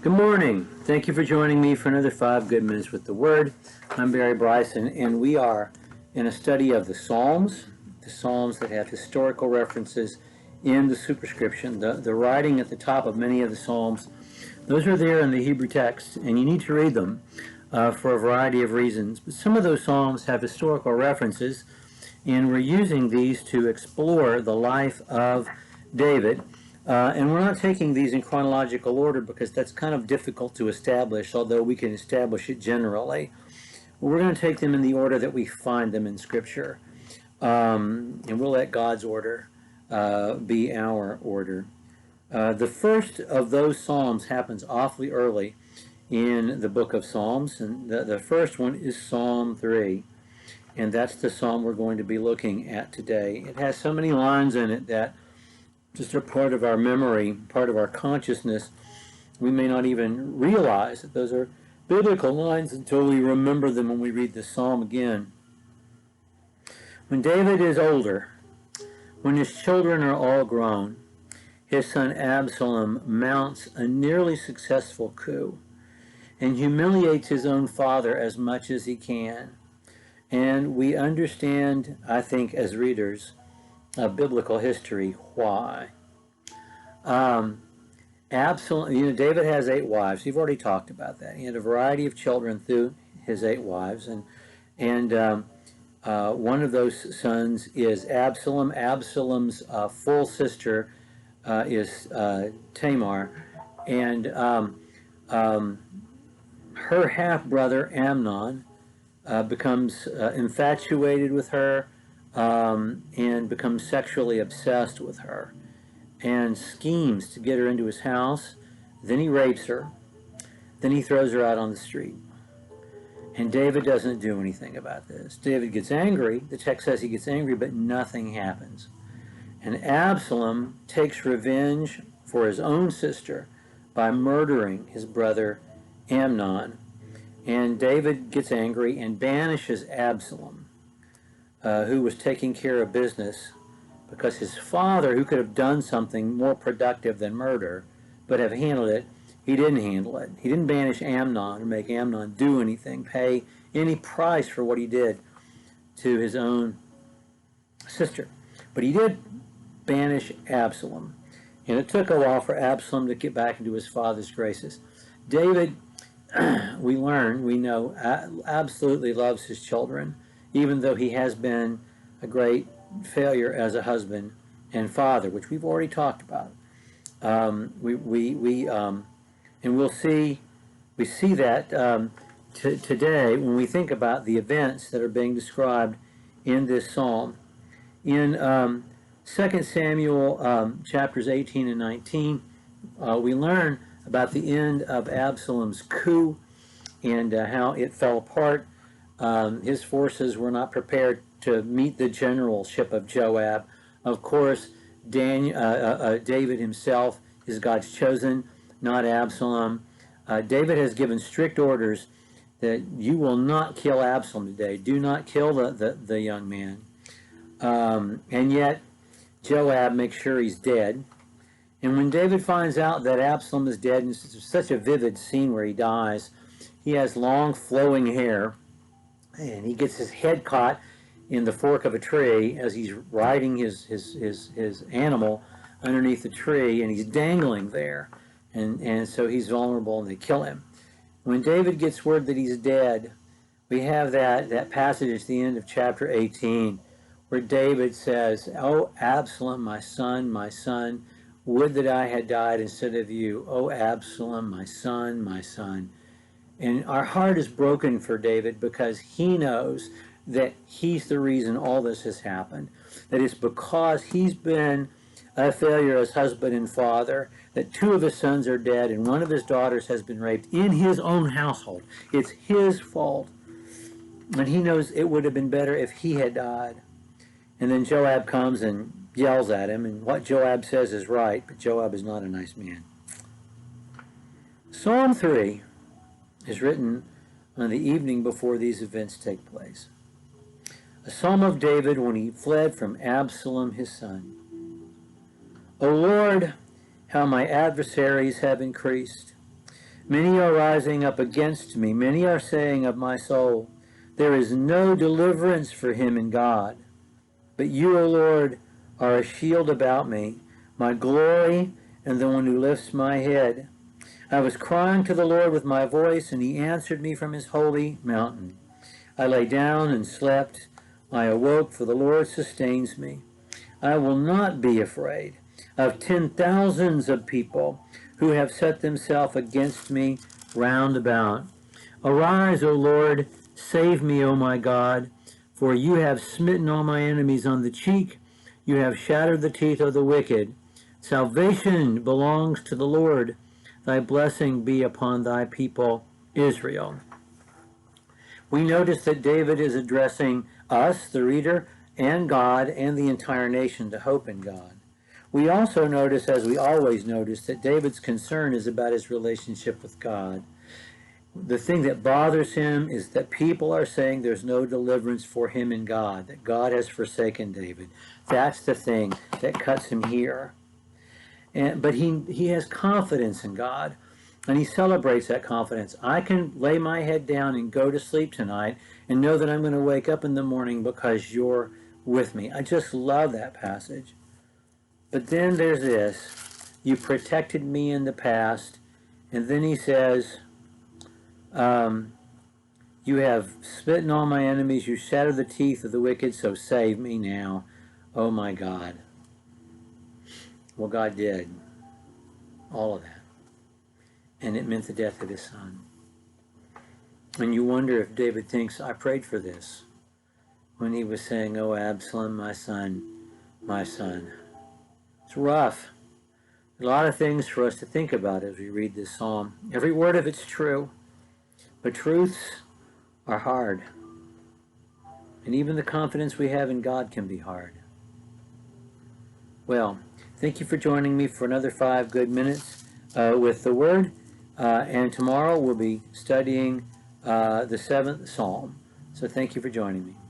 Good morning. Thank you for joining me for another 5 Good Minutes with the Word. I'm Barry Bryson, and we are in a study of the Psalms that have historical references in the superscription, the writing at the top of many of the Psalms. Those are there in the Hebrew text, and you need to read them for a variety of reasons. But some of those Psalms have historical references, and we're using these to explore the life of David. And we're not taking these in chronological order because that's kind of difficult to establish, although we can establish it generally. We're going to take them in the order that we find them in Scripture. And we'll let God's order be our order. The first of those Psalms happens awfully early in the book of Psalms, and the first one is Psalm 3. And that's the Psalm we're going to be looking at today. It has so many lines in it that just are part of our memory, part of our consciousness. We may not even realize that those are biblical lines until we remember them when we read the psalm again. When David is older, when his children are all grown, his son Absalom mounts a nearly successful coup and humiliates his own father as much as he can. And we understand, I think, as readers of biblical history, why. Absalom, David has 8 wives. You've already talked about that. He had a variety of children through his 8 wives, and one of those sons is Absalom. Absalom's full sister is Tamar, and her half-brother Amnon becomes infatuated with her and becomes sexually obsessed with her and schemes to get her into his house. Then he rapes her. Then he throws her out on the street. And David doesn't do anything about this. David gets angry. The text says he gets angry, but nothing happens. And Absalom takes revenge for his own sister by murdering his brother Amnon. And David gets angry and banishes Absalom, who was taking care of business, because his father, who could have done something more productive than murder, but have handled it, he didn't handle it. He didn't banish Amnon or make Amnon do anything, pay any price for what he did to his own sister. But he did banish Absalom. And it took a while for Absalom to get back into his father's graces. David, we know, absolutely loves his children, even though he has been a great failure as a husband and father, which we've already talked about. And we see that today when we think about the events that are being described in this psalm. In 2 Samuel chapters 18 and 19, we learn about the end of Absalom's coup and how it fell apart. His forces were not prepared to meet the generalship of Joab. Of course, David himself is God's chosen, not Absalom. David has given strict orders that you will not kill Absalom today. Do not kill the young man. And yet, Joab makes sure he's dead. And when David finds out that Absalom is dead, and it's such a vivid scene where he dies, he has long flowing hair, and he gets his head caught in the fork of a tree as he's riding his animal underneath the tree, and he's dangling there. And so he's vulnerable, and they kill him. When David gets word that he's dead, we have that passage at the end of chapter 18 where David says, "Oh, Absalom, my son, would that I had died instead of you. Oh, Absalom, my son, my son." And our heart is broken for David because he knows that he's the reason all this has happened. That it's because he's been a failure as husband and father, that 2 of his sons are dead and 1 of his daughters has been raped in his own household. It's his fault. And he knows it would have been better if he had died. And then Joab comes and yells at him, and what Joab says is right, but Joab is not a nice man. Psalm 3 is written on the evening before these events take place. A psalm of David when he fled from Absalom his son. O Lord, how my adversaries have increased. Many are rising up against me. Many are saying of my soul, there is no deliverance for him in God. But you, O Lord, are a shield about me, my glory, and the one who lifts my head. I was crying to the Lord with my voice, and he answered me from his holy mountain. I lay down and slept. I awoke, for the Lord sustains me. I will not be afraid of 10,000s of people who have set themselves against me round about. Arise, O Lord, save me, O my God, for you have smitten all my enemies on the cheek. You have shattered the teeth of the wicked. Salvation belongs to the Lord. Thy blessing be upon thy people, Israel. We notice that David is addressing us, the reader, and God, and the entire nation to hope in God. We also notice, as we always notice, that David's concern is about his relationship with God. The thing that bothers him is that people are saying there's no deliverance for him in God, that God has forsaken David. That's the thing that cuts him here. But he has confidence in God, and he celebrates that confidence. I can lay my head down and go to sleep tonight and know that I'm going to wake up in the morning because you're with me. I just love that passage. But then there's this. You protected me in the past. And then he says, you have smitten all my enemies. You shattered the teeth of the wicked, so save me now, oh my God. Well, God did all of that. And it meant the death of his son. And you wonder if David thinks, I prayed for this, when he was saying, oh, Absalom, my son, my son. It's rough. A lot of things for us to think about as we read this psalm. Every word of it's true, but truths are hard. And even the confidence we have in God can be hard. Well, thank you for joining me for another 5 good minutes with the Word. And tomorrow we'll be studying the 7th Psalm. So thank you for joining me.